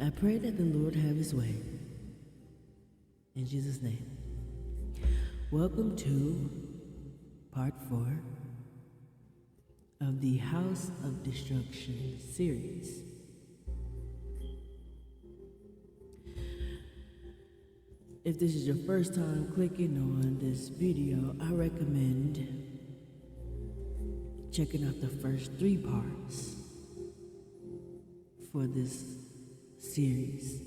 I pray that the Lord have his way. In Jesus' name. Welcome to part 4 of the House of Destruction series. If this is your first time clicking on this video, I recommend checking out the first 3 parts for this series.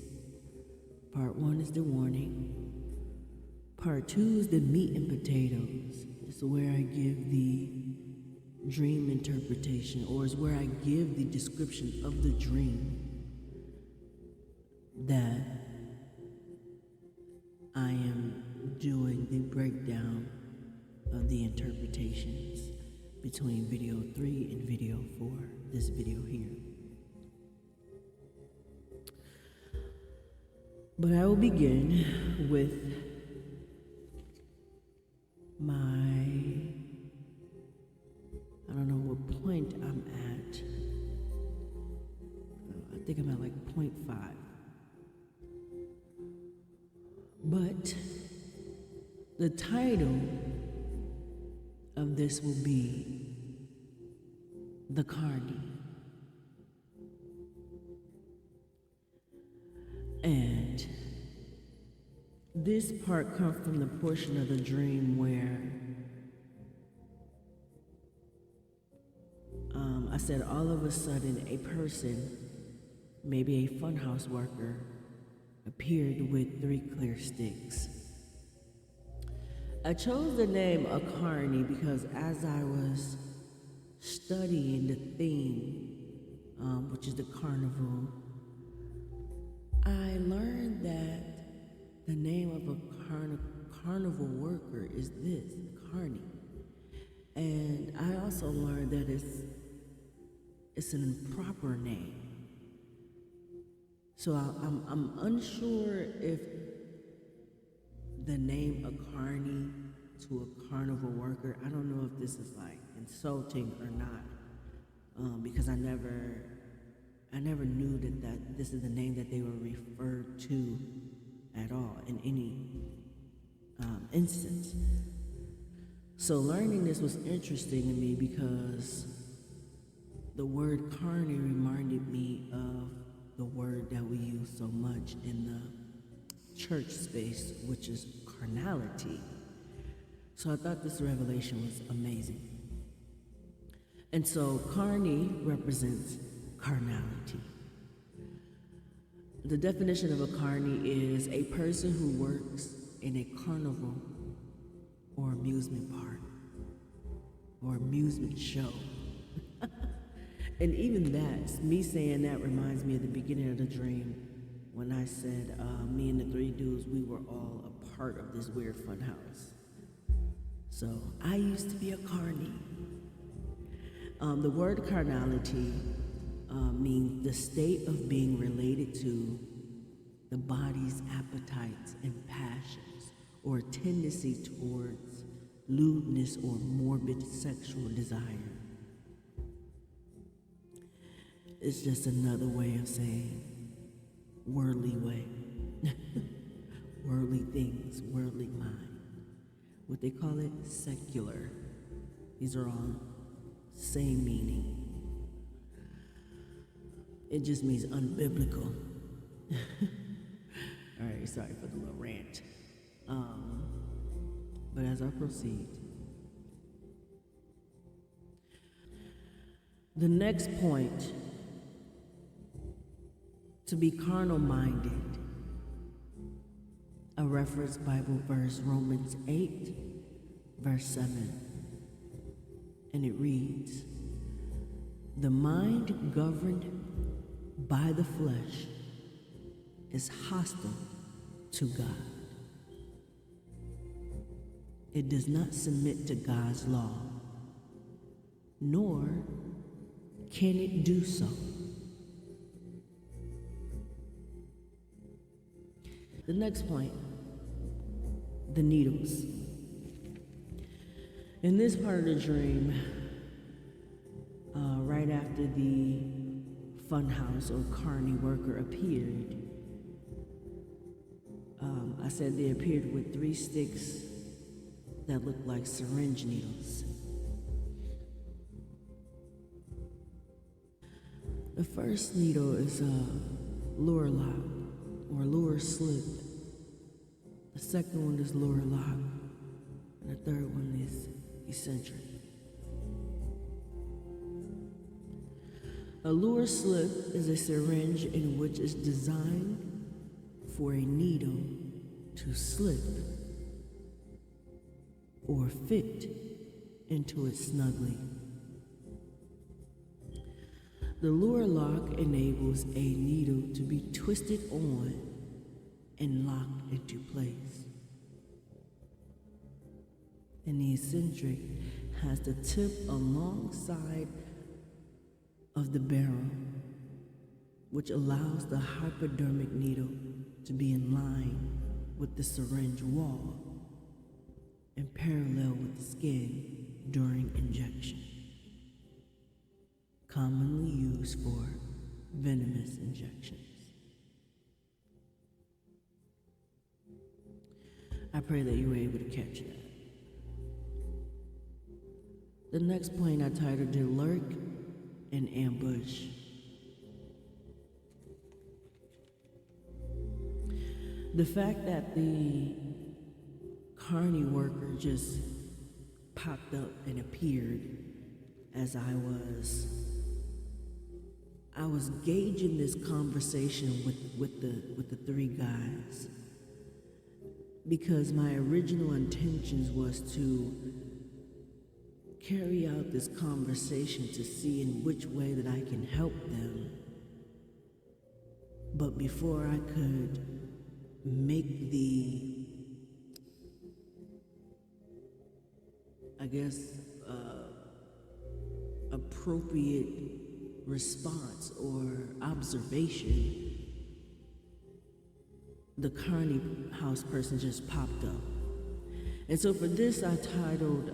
Part 1 is the warning. Part 2 is the meat and potatoes. It's where I give the dream interpretation, or is where I give the description of the dream that I am doing the breakdown of the interpretations between video 3 and video 4, this video here. But I will begin with I don't know what point I'm at. I think I'm at like point 5. But the title of this will be The CARNY. And this part comes from the portion of the dream where I said all of a sudden a person, maybe a funhouse worker, appeared with 3 clear sticks. I chose the name of CARNY because as I was studying the theme, which is the carnival, I learned that the name of a carnival worker is this, CARNY. And I also learned that it's an improper name. So I'm unsure if the name of CARNY to a carnival worker, I don't know if this is like insulting or not, because I never knew that this is the name that they were referred to at all in any instance. So learning this was interesting to me because the word CARNY reminded me of the word that we use so much in the church space, which is carnality. So I thought this revelation was amazing. And so CARNY represents carnality. The definition of a CARNY is a person who works in a carnival or amusement park or amusement show. And even that, me saying that reminds me of the beginning of the dream when I said me and the 3 dudes, we were all a part of this weird fun house. So I used to be a CARNY. The word carnality means the state of being related to the body's appetites and passions, or a tendency towards lewdness or morbid sexual desire. It's just another way of saying worldly way. Worldly things, worldly mind. What they call it, secular. These are all same meaning. It just means unbiblical. All right, sorry for the little rant. But as I proceed, the next point, to be carnal-minded, a reference Bible verse, Romans 8, verse 7. And it reads, "The mind governed by the flesh is hostile to God. It does not submit to God's law, nor can it do so." The next point, the needles. In this part of the dream, right after the funhouse or CARNY worker appeared. I said they appeared with 3 sticks that looked like syringe needles. The first needle is a lure lock or lure slip. The second one is lure lock, and the third one is eccentric. A lure slip is a syringe in which is designed for a needle to slip or fit into it snugly. The lure lock enables a needle to be twisted on and locked into place. And the eccentric has the tip alongside of the barrel, which allows the hypodermic needle to be in line with the syringe wall and parallel with the skin during injection, commonly used for venomous injections. I pray that you were able to catch that. The next point I titled it Lurk and Ambush. The fact that the CARNY worker just popped up and appeared as I was gauging this conversation with the 3 guys, because my original intentions was to carry out this conversation to see in which way that I can help them. But before I could make the, appropriate response or observation, the CARNY house person just popped up. And so for this, I titled,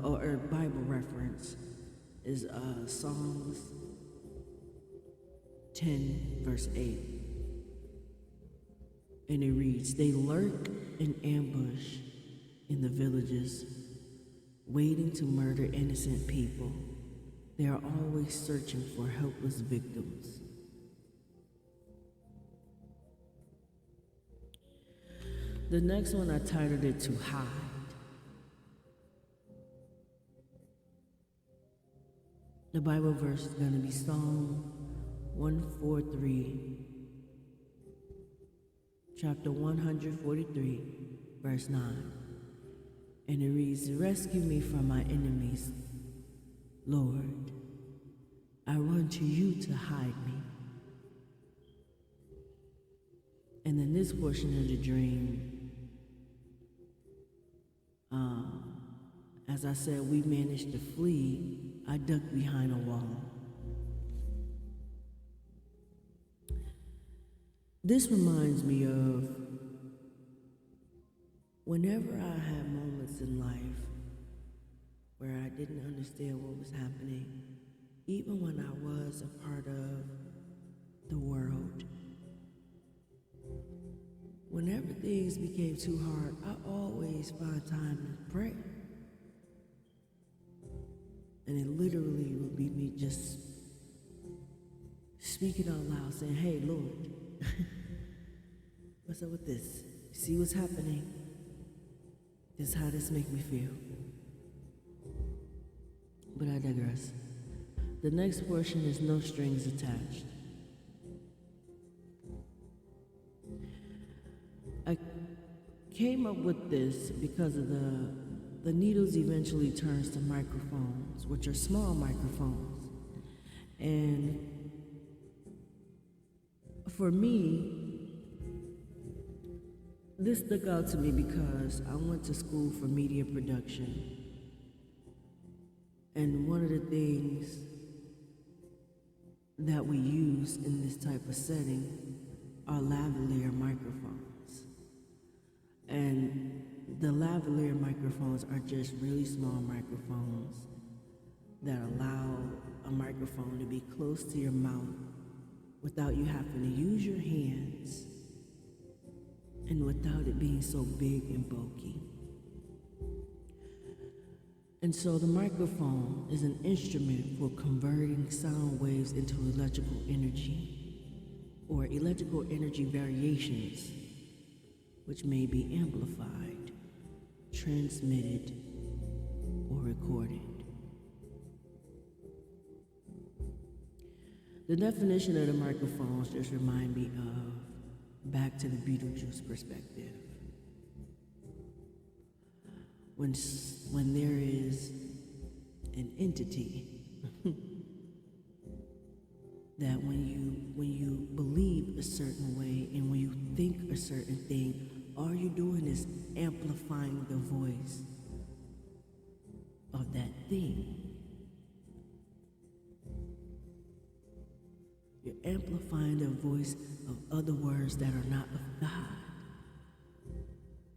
or Bible reference is Psalms 10, verse 8. And it reads, "They lurk in ambush in the villages, waiting to murder innocent people. They are always searching for helpless victims." The next one, I titled it "To Hide." The Bible verse is going to be Psalm 143, chapter 143, verse 9. And it reads, "Rescue me from my enemies, Lord. I run to you to hide me." And then this portion of the dream, as I said, we managed to flee. I ducked behind a wall. This reminds me of whenever I had moments in life where I didn't understand what was happening, even when I was a part of the world. Whenever things became too hard, I always find time to pray. And it literally would be me just speaking out loud, saying, "Hey, Lord, what's up with this? See what's happening? This is how this make me feel." But I digress. The next portion is no strings attached. I came up with this because of the needles eventually turns to microphones, which are small microphones. And for me, this stuck out to me because I went to school for media production. And one of the things that we use in this type of setting are lavalier microphones. And the lavalier microphones are just really small microphones that allow a microphone to be close to your mouth without you having to use your hands and without it being so big and bulky. And so the microphone is an instrument for converting sound waves into electrical energy or electrical energy variations, which may be amplified, transmitted, or recorded. The definition of the microphones just remind me of back to the Beetlejuice perspective. When there is an entity that when you believe a certain way and when you think a certain thing, all you're doing is amplifying the voice of that thing. You're amplifying the voice of other words that are not of God.